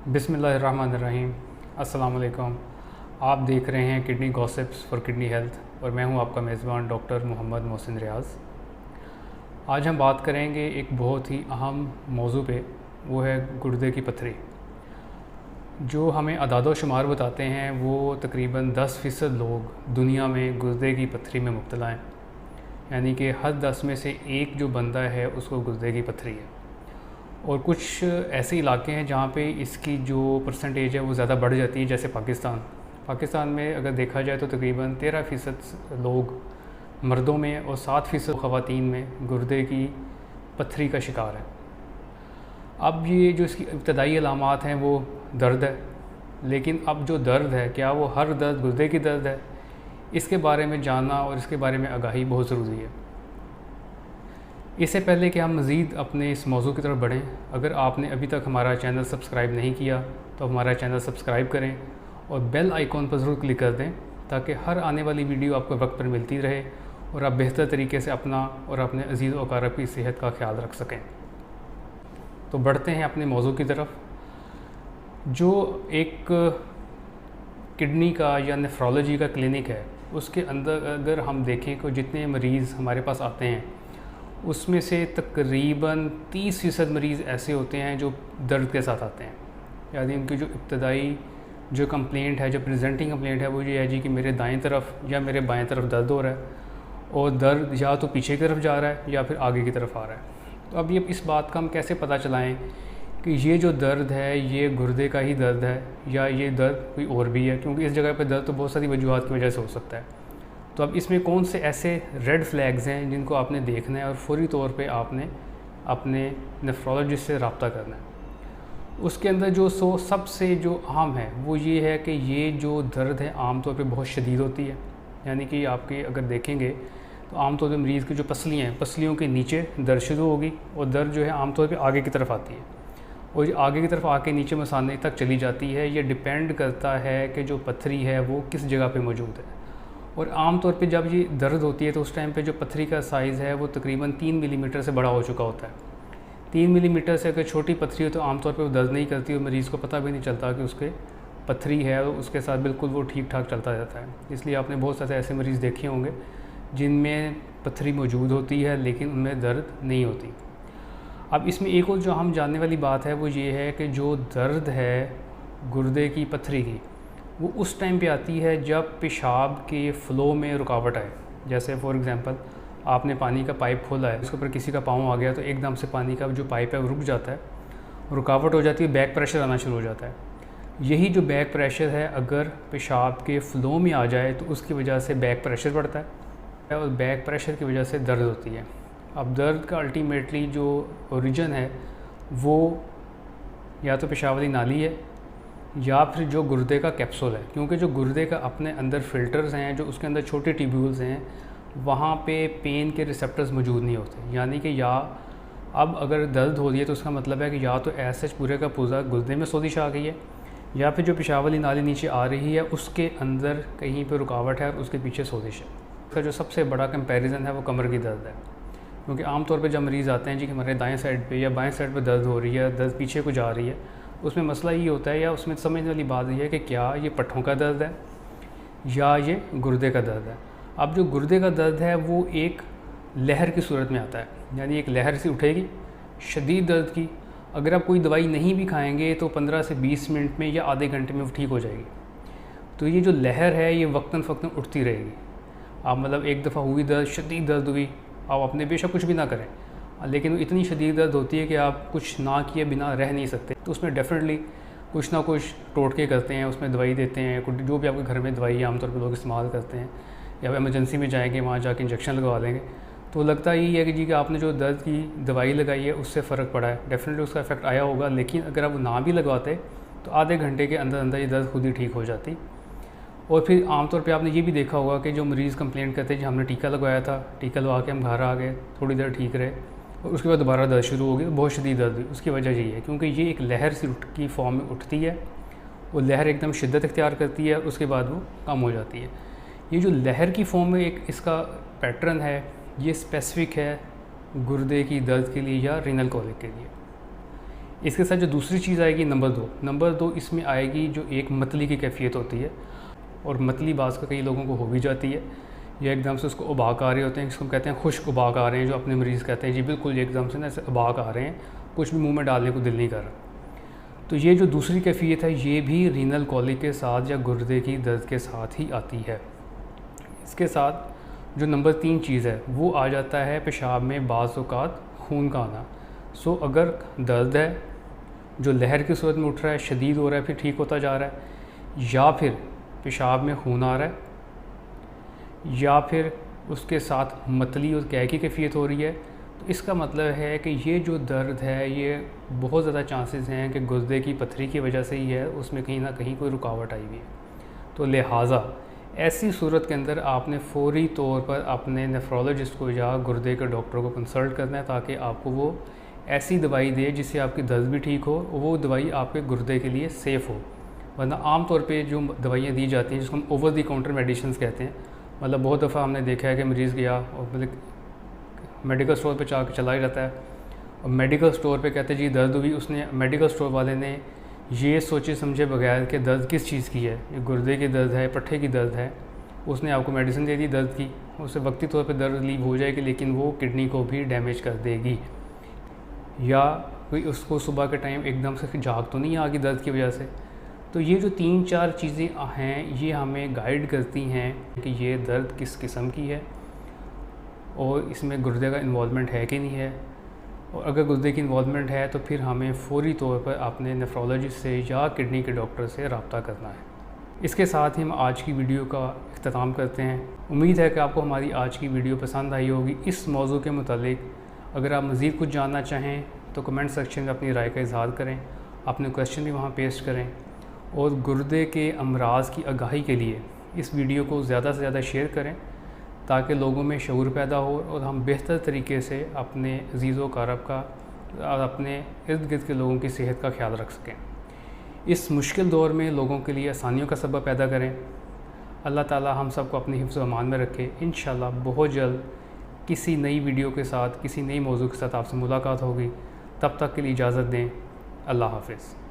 बिस्मिल्लाहिर्रहमानिर्रहीम। अस्सलाम वालेकुम। आप देख रहे हैं kidney gossips for kidney health और मैं हूं आपका मेज़बान डॉक्टर मोहम्मद मोहसिन रियाज़। आज हम बात करेंगे एक बहुत ही अहम मौजू पे, वो है गुर्दे की पथरी। जो हमें अदाद व शुमार बताते हैं वो तकरीबन 10% लोग दुनिया में गुर्दे की पथरी में मुब्तला हैं, यानी कि हर 10 में से एक जो बंदा है उसको गुर्दे की पथरी है। और कुछ ऐसे इलाके हैं जहाँ पे इसकी जो परसेंटेज है वो ज़्यादा बढ़ जाती है, जैसे पाकिस्तान में अगर देखा जाए तो तकरीबन 13% लोग मर्दों में और 7% ख़वातीन में गुर्दे की पथरी का शिकार है। अब ये जो इसकी इब्तदाई अलामात हैं वो दर्द है, लेकिन अब जो दर्द है क्या वो हर दर्द गुर्दे की दर्द है, इसके बारे में जानना और इसके बारे में आगाही बहुत ज़रूरी है। इससे पहले कि हम मज़ीद अपने इस मौजू की तरफ बढ़ें, अगर आपने अभी तक हमारा चैनल सब्सक्राइब नहीं किया तो हमारा चैनल सब्सक्राइब करें और बेल आइकॉन पर ज़रूर क्लिक कर दें ताकि हर आने वाली वीडियो आपको वक्त पर मिलती रहे और आप बेहतर तरीके से अपना और अपने अजीज़ व अक़ारब की सेहत का ख्याल रख सकें। तो बढ़ते हैं अपने मौजू की तरफ। जो एक किडनी का या नेफ्रोलॉजी का क्लिनिक है, उसके अंदर अगर हम देखें कि जितने मरीज़ हमारे पास आते हैं उसमें से तकरीबन 30% मरीज़ ऐसे होते हैं जो दर्द के साथ आते हैं। यानी उनकी जो इब्तदाई जो कंप्लेंट है, जो प्रेजेंटिंग कंप्लेंट है वो ये है जी कि मेरे दाएं तरफ या मेरे बाएं तरफ दर्द हो रहा है, और दर्द या तो पीछे की तरफ जा रहा है या फिर आगे की तरफ आ रहा है। तो अब ये इस बात का हम कैसे पता चलाएं कि ये जो दर्द है ये गुर्दे का ही दर्द है या ये दर्द कोई और भी है, क्योंकि इस जगह पर दर्द तो बहुत सारी वजूहत की वजह से हो सकता है। तो अब इसमें कौन से ऐसे रेड फ्लैग्स हैं जिनको आपने देखना है और फौरी तौर पे आपने अपने नेफ्रोलॉजिस्ट से रब्ता करना है। उसके अंदर जो सबसे जो अहम है वो ये है कि ये जो दर्द है आम तौर पे बहुत शदीद होती है। यानी कि आपके अगर देखेंगे तो आम तौर पे मरीज़ की जो पसलियाँ हैं, पसलियों के नीचे दर्द शुरू होगी और दर्द जो है आम तौर पे आगे की तरफ आती है और आगे की तरफ आके नीचे मसाने तक चली जाती है। ये डिपेंड करता है कि जो पथरी है वो किस जगह पे मौजूद है। और आम तौर पे जब ये दर्द होती है तो उस टाइम पे जो पथरी का साइज़ है वो तकरीबन 3 मिलीमीटर से बड़ा हो चुका होता है। 3 मिलीमीटर से अगर छोटी पथरी हो तो आम तौर पे वो दर्द नहीं करती और मरीज़ को पता भी नहीं चलता कि उसके पथरी है, और उसके साथ बिल्कुल वो ठीक ठाक चलता रहता है। इसलिए आपने बहुत सारे ऐसे मरीज़ देखे होंगे जिनमें पथरी मौजूद होती है लेकिन उनमें दर्द नहीं होती। अब इसमें एक और जो हम जानने वाली बात है वो ये है कि जो दर्द है गुर्दे की पथरी की वो उस टाइम पे आती है जब पेशाब के फ़्लो में रुकावट आए। जैसे फॉर एग्ज़ाम्पल आपने पानी का पाइप खोला है, उसके ऊपर किसी का पाँव आ गया तो एकदम से पानी का जो पाइप है वो रुक जाता है, रुकावट हो जाती है, बैक प्रेशर आना शुरू हो जाता है। यही जो बैक प्रेशर है अगर पेशाब के फ़्लो में आ जाए तो उसकी वजह से बैक प्रेशर बढ़ता है और बैक प्रेशर की वजह से दर्द होती है। अब दर्द का अल्टीमेटली जो ओरिजिन है वो या तो पेशाब वाली नाली है या फिर जो गुर्दे का कैप्सूल है, क्योंकि जो गुर्दे का अपने अंदर फ़िल्टर्स हैं, जो उसके अंदर छोटे ट्यूब्यूल्स हैं, वहाँ पे पेन के रिसेप्टर्स मौजूद नहीं होते। यानी कि या अब अगर दर्द हो रही है तो उसका मतलब है कि या तो ऐसे पूरे का पूरा गुर्दे में सोजिश आ गई है या फिर जो पेशाब वाली नाली नीचे आ रही है उसके अंदर कहीं पर रुकावट है और उसके पीछे सोजिश है। इसका जो सबसे बड़ा कंपैरिजन है वो कमर की दर्द है, क्योंकि आमतौर पर जब मरीज़ आते हैं जी कि हमारे दाएँ साइड पर या बाएँ साइड पर दर्द हो रही है, दर्द पीछे को जा रही है, उसमें मसला ये होता है या उसमें समझने वाली बात ये है कि क्या ये पट्ठों का दर्द है या ये गुर्दे का दर्द है। अब जो गुर्दे का दर्द है वो एक लहर की सूरत में आता है, यानी एक लहर से उठेगी शदीद दर्द की। अगर आप कोई दवाई नहीं भी खाएंगे तो 15 से 20 मिनट में या आधे घंटे में वो ठीक हो जाएगी। तो ये जो लहर है ये वक्तन फ़क्तन उठती रहेगी। आप मतलब एक दफ़ा हुई दर्द, शदीद दर्द हुई, आप अपने बेशक कुछ भी ना करें लेकिन वो इतनी शदीद दर्द होती है कि आप कुछ ना किए बिना रह नहीं सकते। तो उसमें डेफिनेटली कुछ ना कुछ टोटके करते हैं, उसमें दवाई देते हैं, जो भी आपके घर में दवाई आमतौर पर लोग इस्तेमाल करते हैं, या एमरजेंसी में जाएंगे वहाँ जाके इंजेक्शन लगवा लेंगे। तो लगता यही है कि जी कि आपने जो दर्द की दवाई लगाई है उससे फ़र्क पड़ा है, डेफिनेटली उसका इफेक्ट आया होगा। लेकिन अगर आप ना भी लगवाते तो आधे घंटे के अंदर अंदर ये दर्द खुद ही ठीक हो जाती। और फिर आमतौर पे आपने ये भी देखा होगा कि जो मरीज़ कंप्लेंट करते हैं कि हमने टीका लगवाया था, टीका लगवा के हम घर आ गए, थोड़ी देर ठीक रहे और उसके बाद दोबारा दर्द शुरू हो गई, बहुत शदीद दर्द हुई। उसकी वजह यही है क्योंकि ये एक लहर सी की फॉर्म में उठती है, वो लहर एकदम शिद्दत इख्तियार करती है, उसके बाद वो कम हो जाती है। ये जो लहर की फॉर्म में एक इसका पैटर्न है ये स्पेसिफ़िक है गुर्दे की दर्द के लिए या रीनल कॉलिक के लिए। इसके साथ जो दूसरी चीज़ आएगी नंबर दो इसमें आएगी जो एक मतली की कैफियत होती है, और मतली बाज़ का कई लोगों को हो भी जाती है, या एकदम से उसको उबाक आ रहे होते हैं, जिसको हम कहते हैं खुश्क उबाक आ रहे हैं, जो अपने मरीज़ कहते हैं जी बिल्कुल एकदम से ना ऐसे उबाक आ रहे हैं, कुछ भी मुंह में डालने को दिल नहीं कर रहा। तो ये जो दूसरी कैफियत है ये भी रीनल कॉलिक के साथ या गुर्दे की दर्द के साथ ही आती है। इसके साथ जो नंबर 3 चीज़ है वो आ जाता है पेशाब में बाज़ औक़ात खून का आना। सो अगर दर्द है जो लहर की सूरत में उठ रहा है, शदीद हो रहा है, फिर ठीक होता जा रहा है, या फिर पेशाब में खून आ रहा है, या फिर उसके साथ मतली और कै की कैफियत हो रही है, तो इसका मतलब है कि ये जो दर्द है ये बहुत ज़्यादा चांसेस हैं कि गुर्दे की पथरी की वजह से ही है, उसमें कहीं ना कहीं कोई रुकावट आई हुई है। तो लिहाजा ऐसी सूरत के अंदर आपने फ़ौरी तौर पर अपने नेफ्रोलॉजिस्ट को या गुर्दे के डॉक्टर को कंसल्ट करना है, ताकि आपको वो ऐसी दवाई दे जिससे आपकी दर्द भी ठीक हो, वो दवाई आपके गुर्दे के लिए सेफ़ हो। वरना आम तौर पे जो दवाइयाँ दी जाती हैं जिसको हम ओवर द काउंटर मेडिसिन्स कहते हैं, मतलब बहुत दफ़ा हमने देखा है कि मरीज़ गया और मतलब मेडिकल स्टोर पे चला ही जाता है, और मेडिकल स्टोर पे कहते हैं जी दर्द हुई, उसने मेडिकल स्टोर वाले ने ये सोचे समझे बगैर कि दर्द किस चीज़ की है, ये गुर्दे की दर्द है, पट्ठे की दर्द है, उसने आपको मेडिसिन दे दी दर्द की, उससे वक्ती तौर पे दर्द रिलीव हो जाएगी, लेकिन वो किडनी को भी डैमेज कर देगी। या कोई उसको सुबह के टाइम एकदम से झाग तो नहीं आ गई दर्द की वजह से। तो ये जो 3-4 चीज़ें हैं ये हमें गाइड करती हैं कि ये दर्द किस किस्म की है और इसमें गुर्दे का इन्वॉल्वमेंट है कि नहीं है, और अगर गुर्दे की इन्वॉल्वमेंट है तो फिर हमें फ़ौरी तौर पर अपने नेफ्रोलॉजिस्ट से या किडनी के डॉक्टर से रब्ता करना है। इसके साथ ही हम आज की वीडियो का इख्तिताम करते हैं। उम्मीद है कि आपको हमारी आज की वीडियो पसंद आई होगी। इस मौजू के मुतालिक अगर आप मज़ीद कुछ जानना चाहें तो कमेंट सेक्शन में अपनी राय का इज़हार करें, अपने क्वेश्चन भी वहाँ पेस्ट करें, और गुर्दे के अमराज़ की आगाही के लिए इस वीडियो को ज़्यादा से ज़्यादा शेयर करें, ताकि लोगों में शऊर पैदा हो और हम बेहतर तरीके से अपने अज़ीज़ो क़रीब का और अपने इर्द गिर्द के लोगों की सेहत का ख्याल रख सकें। इस मुश्किल दौर में लोगों के लिए आसानियों का सबब पैदा करें। अल्लाह ताला हम सबको अपनी हिफ्ज़ व अमान में रखे। इंशाअल्लाह बहुत जल्द किसी नई वीडियो के साथ, किसी नई मौजू के साथ आपसे मुलाकात होगी। तब तक के लिए इजाज़त दें। अल्लाह हाफ़िज़।